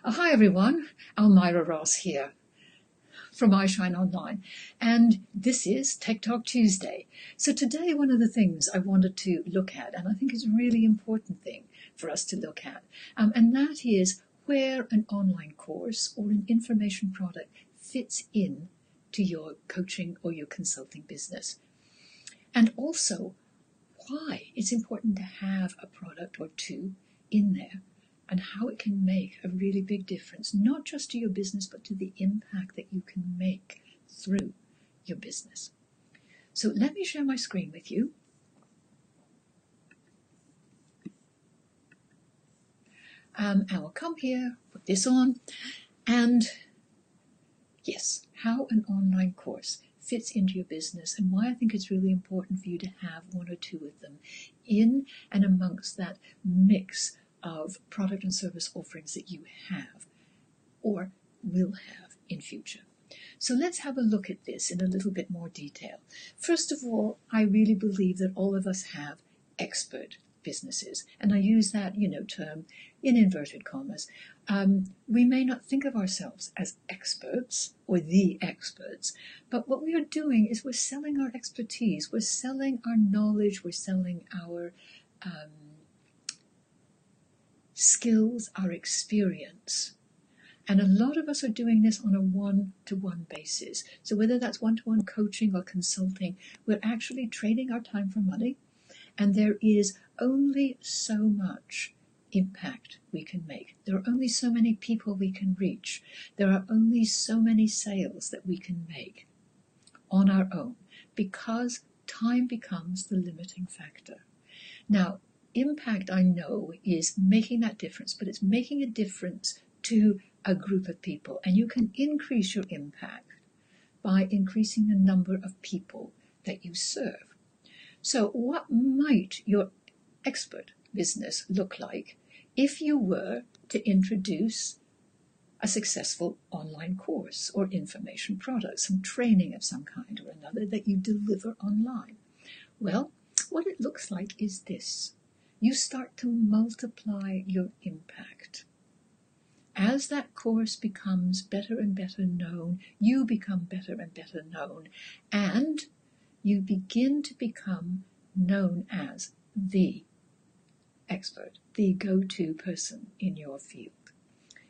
Hi everyone, Almira Ross here from iShine Online, and this is Tech Talk Tuesday. So today one of the things I wanted to look at, and I think is a really important thing for us to look at, and that is where an online course or an information product fits in to your coaching or your consulting business. And also why it's important to have a product or two in there, and how it can make a really big difference, not just to your business, but to the impact that you can make through your business. So let me share my screen with you. And we'll come here, put this on, and yes, how an online course fits into your business, and why I think it's really important for you to have one or two of them in and amongst that mix of product and service offerings that you have or will have in future. So let's have a look at this in a little bit more detail. First of all, I really believe that all of us have expert businesses, and I use that term in inverted commas. We may not think of ourselves as experts or the experts, but what we are doing is we're selling our expertise, we're selling our knowledge, we're selling our skills, our experience. And a lot of us are doing this on a one-to-one basis. So whether that's one-to-one coaching or consulting, we're actually trading our time for money, and there is only so much impact we can make. There are only so many people we can reach. There are only so many sales that we can make on our own, because time becomes the limiting factor. Now, impact, I know, is making that difference, but it's making a difference to a group of people. And you can increase your impact by increasing the number of people that you serve. So what might your expert business look like if you were to introduce a successful online course or information product, some training of some kind or another that you deliver online? Well, what it looks like is this. You start to multiply your impact. As that course becomes better and better known, you become better and better known, and you begin to become known as the expert, the go-to person in your field.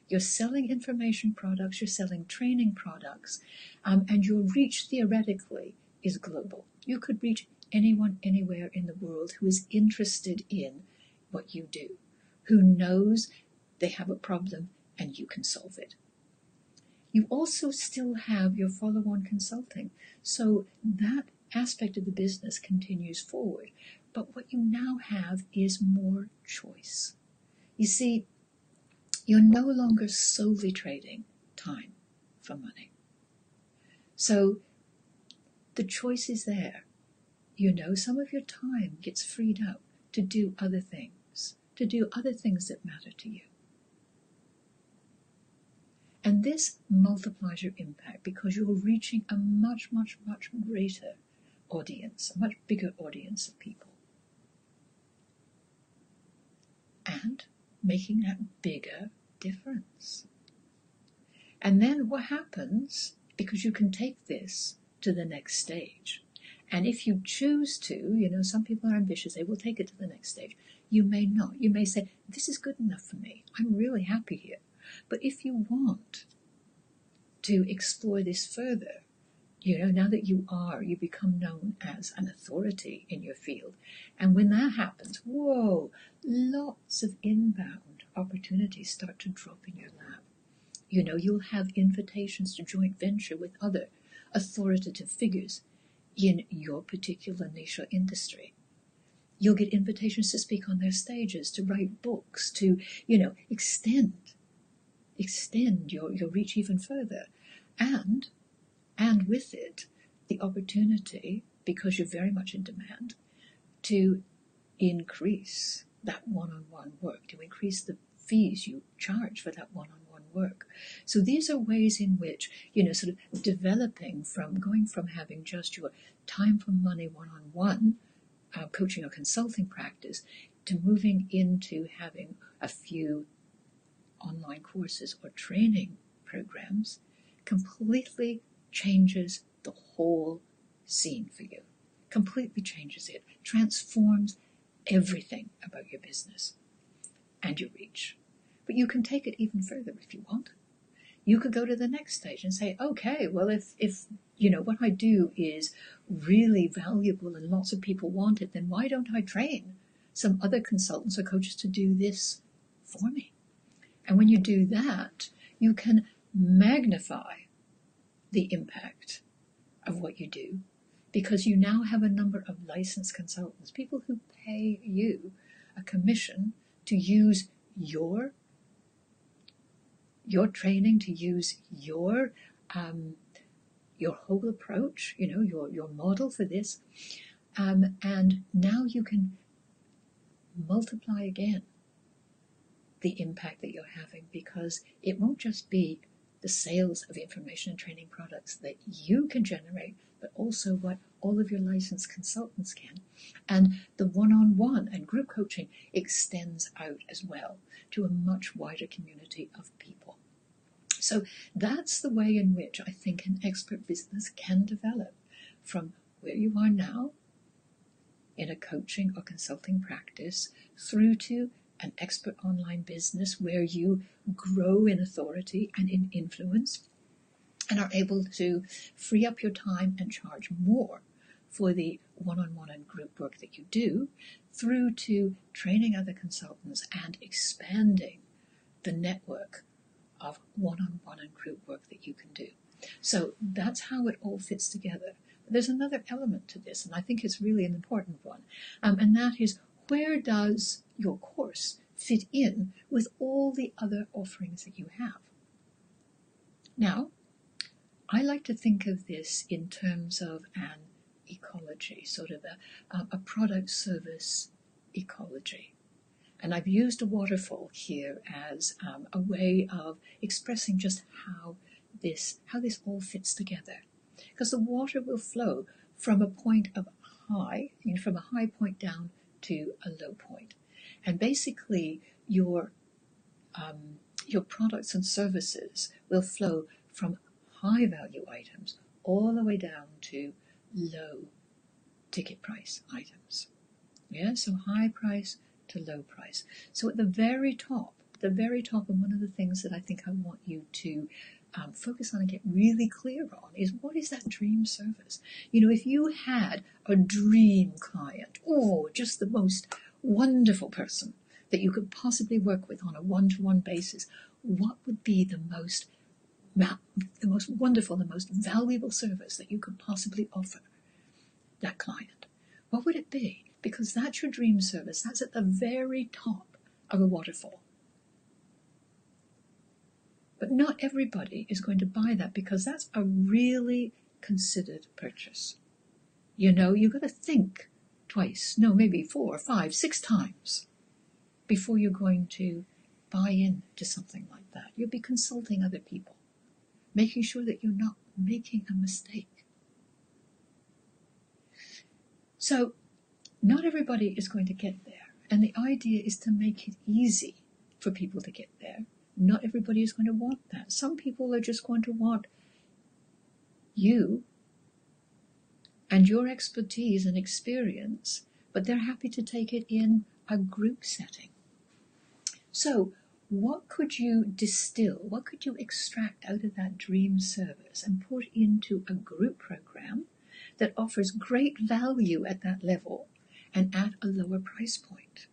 You're selling information products, you're selling training products, and your reach theoretically is global. You could reach anyone, anywhere in the world who is interested in what you do, who knows they have a problem and you can solve it. You also still have your follow-on consulting, so that aspect of the business continues forward. But what you now have is more choice. You see, you're no longer solely trading time for money. So the choice is there. Some of your time gets freed up to do other things, that matter to you. And this multiplies your impact because you're reaching a much, much, much greater audience, a much bigger audience of people. And making that bigger difference. And then what happens, because you can take this to the next stage, and if you choose to, some people are ambitious, they will take it to the next stage. You may not. You may say, this is good enough for me. I'm really happy here. But if you want to explore this further, now that you become known as an authority in your field. And when that happens, whoa, lots of inbound opportunities start to drop in your lap. You'll have invitations to joint venture with other authoritative figures in your particular niche or industry. You'll get invitations to speak on their stages, to write books, to, extend your reach even further. And with it, the opportunity, because you're very much in demand, to increase that one-on-one work, to increase the fees you charge for that one-on-one work. So these are ways in which, sort of developing from going from having just your time for money one-on-one coaching or consulting practice to moving into having a few online courses or training programs completely changes the whole scene for you. Completely changes it, transforms everything about your business and your reach. But you can take it even further if you want. You could go to the next stage and say, okay, well, if what I do is really valuable and lots of people want it, then why don't I train some other consultants or coaches to do this for me? And when you do that, you can magnify the impact of what you do, because you now have a number of licensed consultants, people who pay you a commission to use your training, to use your whole approach, your model for this, and now you can multiply again the impact that you're having, because it won't just be the sales of information and training products that you can generate, but also what all of your licensed consultants can. And the one-on-one and group coaching extends out as well to a much wider community of people. So that's the way in which I think an expert business can develop from where you are now in a coaching or consulting practice through to an expert online business where you grow in authority and in influence and are able to free up your time and charge more for the one-on-one and group work that you do, through to training other consultants and expanding the network of one-on-one and group work that you can do. So that's how it all fits together. There's another element to this, and I think it's really an important one, and that is, where does your course fit in with all the other offerings that you have? Now, I like to think of this in terms of an ecology, sort of a product service ecology. And I've used a waterfall here as a way of expressing just how this all fits together. Because the water will flow from a point of high, from a high point down to a low point. And basically your products and services will flow from high value items all the way down to low ticket price items. Yeah, so high price to low price. So at the very top, and one of the things that I think I want you to focus on and get really clear on is, what is that dream service? If you had a dream client, or just the most wonderful person that you could possibly work with on a one-to-one basis, what would be the most wonderful, the most valuable service that you could possibly offer that client? What would it be? Because that's your dream service. That's at the very top of a waterfall. But not everybody is going to buy that, because that's a really considered purchase. You've got to think twice, no, maybe 4, 5, 6 times before you're going to buy into something like that. You'll be consulting other people, making sure that you're not making a mistake. So not everybody is going to get there. And the idea is to make it easy for people to get there. Not everybody is going to want that. Some people are just going to want you and your expertise and experience, but they're happy to take it in a group setting. So what could you distill, what could you extract out of that dream service and put into a group program that offers great value at that level and at a lower price point?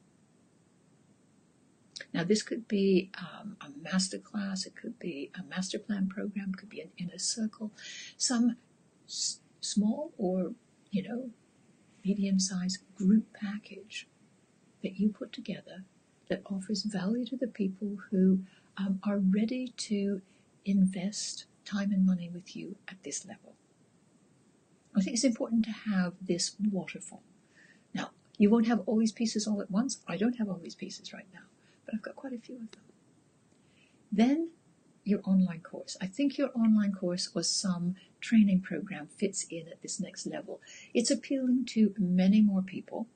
Now, this could be a master class, it could be a master plan program, it could be an inner circle, some small or, medium-sized group package that you put together that offers value to the people who are ready to invest time and money with you at this level. I think it's important to have this waterfall. Now, you won't have all these pieces all at once. I don't have all these pieces right now, but I've got quite a few of them. Then your online course. I think your online course or some training program fits in at this next level. It's appealing to many more people,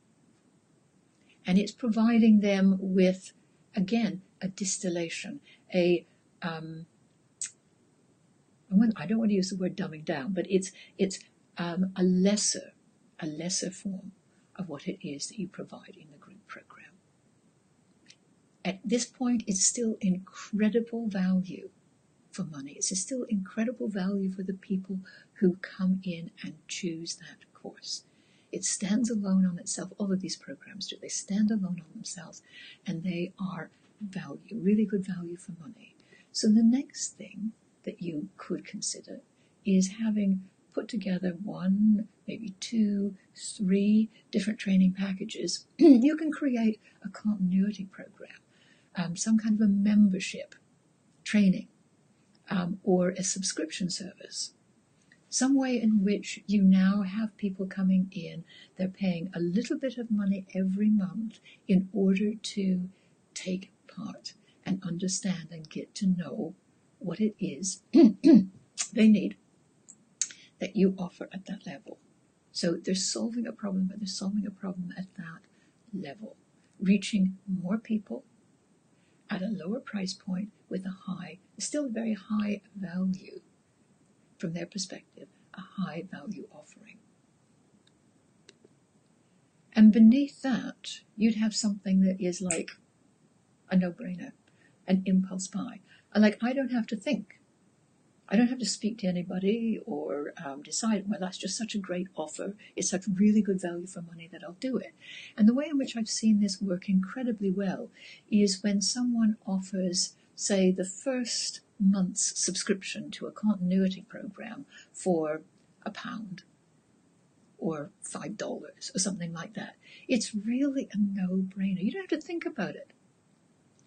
and it's providing them with, again, a distillation, I don't want to use the word dumbing down, but it's a lesser form of what it is that you provide in the group program. At this point, it's still incredible value for money. It's still incredible value for the people who come in and choose that course. It stands alone on itself. All of these programs do. They stand alone on themselves, and they are value, really good value for money. So the next thing that you could consider is having put together 1, maybe 2, 3 different training packages. You can create a continuity program, some kind of a membership training, or a subscription service. Some way in which you now have people coming in, they're paying a little bit of money every month in order to take part and understand and get to know what it is they need that you offer at that level. So they're solving a problem, but they're solving a problem at that level, reaching more people at a lower price point with still very high value from their perspective, a high value offering. And beneath that, you'd have something that is like a no-brainer, an impulse buy. Like, I don't have to think. I don't have to speak to anybody or decide, well, that's just such a great offer. It's such really good value for money that I'll do it. And the way in which I've seen this work incredibly well is when someone offers, say, the first month's subscription to a continuity program for £1 or $5 or something like that. It's really a no-brainer. You don't have to think about it.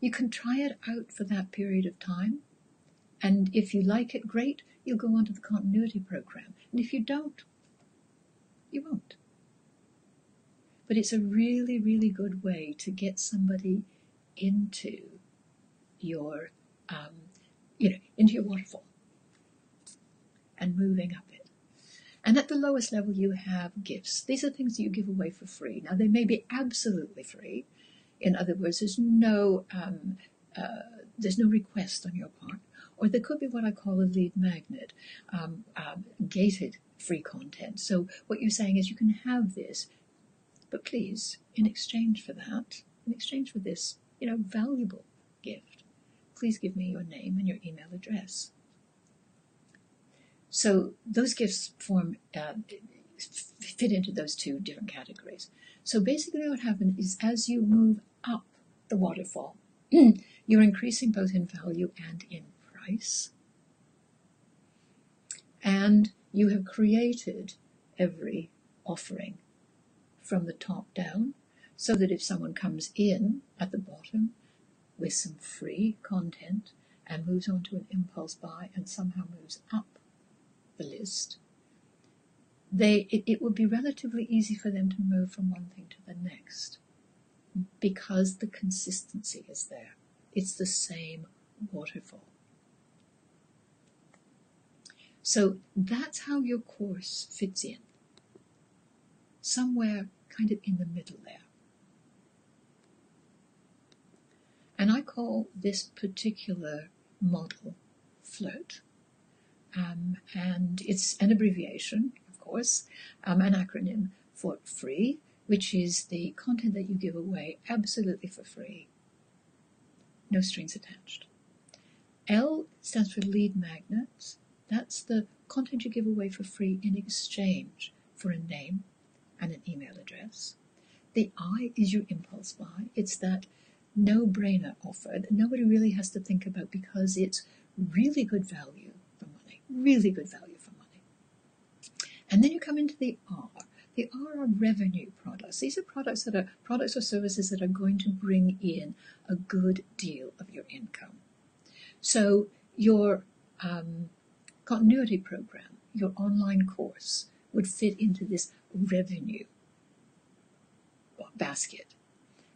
You can try it out for that period of time. And if you like it, great, you'll go on to the continuity program. And if you don't, you won't. But it's a really, really good way to get somebody into your, into your waterfall and moving up it. And at the lowest level, you have gifts. These are things that you give away for free. Now, they may be absolutely free. In other words, there's no request on your part. Or there could be what I call a lead magnet, gated free content. So what you're saying is you can have this, but please, in exchange for that, in exchange for this, valuable gift, please give me your name and your email address. So those gifts fit into those 2 different categories. So basically what happens is as you move up the waterfall, you're increasing both in value and in price. And you have created every offering from the top down so that if someone comes in at the bottom with some free content and moves on to an impulse buy and somehow moves up the list, it would be relatively easy for them to move from one thing to the next because the consistency is there. It's the same waterfall. So that's how your course fits in, somewhere kind of in the middle there. And I call this particular model FLIRT. And it's an abbreviation, of course, an acronym for free, which is the content that you give away absolutely for free, no strings attached. L stands for lead magnets. That's the content you give away for free in exchange for a name and an email address. The I is your impulse buy. It's that no-brainer offer that nobody really has to think about because it's really good value for money, really good value for money. And then you come into the R. The R are revenue products. These are products or services that are going to bring in a good deal of your income. So your continuity program, your online course, would fit into this revenue basket.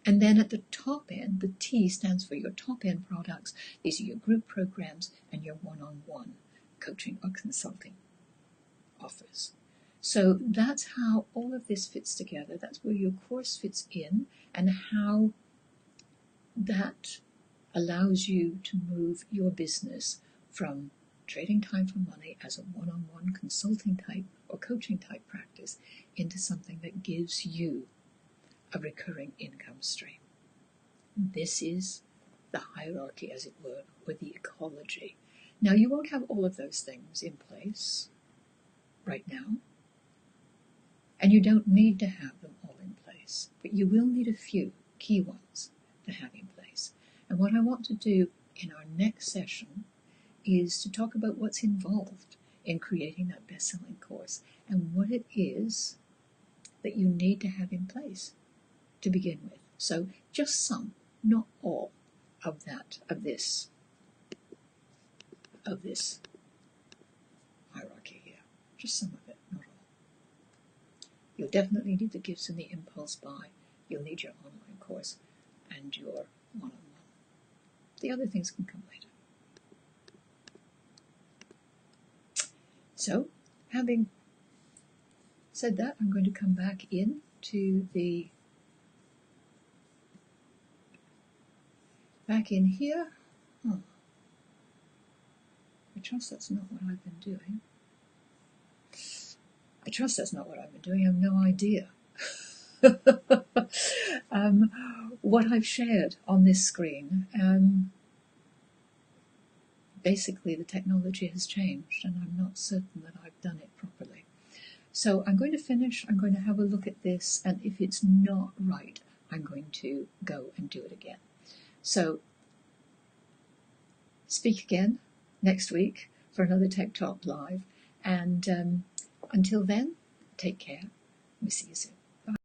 And then at the top end, the T stands for your top end products. These are your group programs and your one-on-one coaching or consulting offers. So that's how all of this fits together. That's where your course fits in and how that allows you to move your business from trading time for money as a one-on-one consulting type or coaching type practice into something that gives you a recurring income stream. This is the hierarchy, as it were, or the ecology. Now, you won't have all of those things in place right now, and you don't need to have them all in place, but you will need a few key ones to have in place. And what I want to do in our next session is to talk about what's involved in creating that best-selling course and what it is that you need to have in place to begin with. So just some, not all of this hierarchy here. Just some of it, not all. You'll definitely need the gifts and the impulse buy. You'll need your online course and your one-on-one. The other things can come later. So, having said that, I'm going to come back in here. I trust that's not what I've been doing. I have no idea what I've shared on this screen. Basically, the technology has changed, and I'm not certain that I've done it properly. So I'm going to finish, I'm going to have a look at this, and if it's not right, I'm going to go and do it again. So, speak again next week for another Tech Talk Live, and until then, take care. We'll see you soon.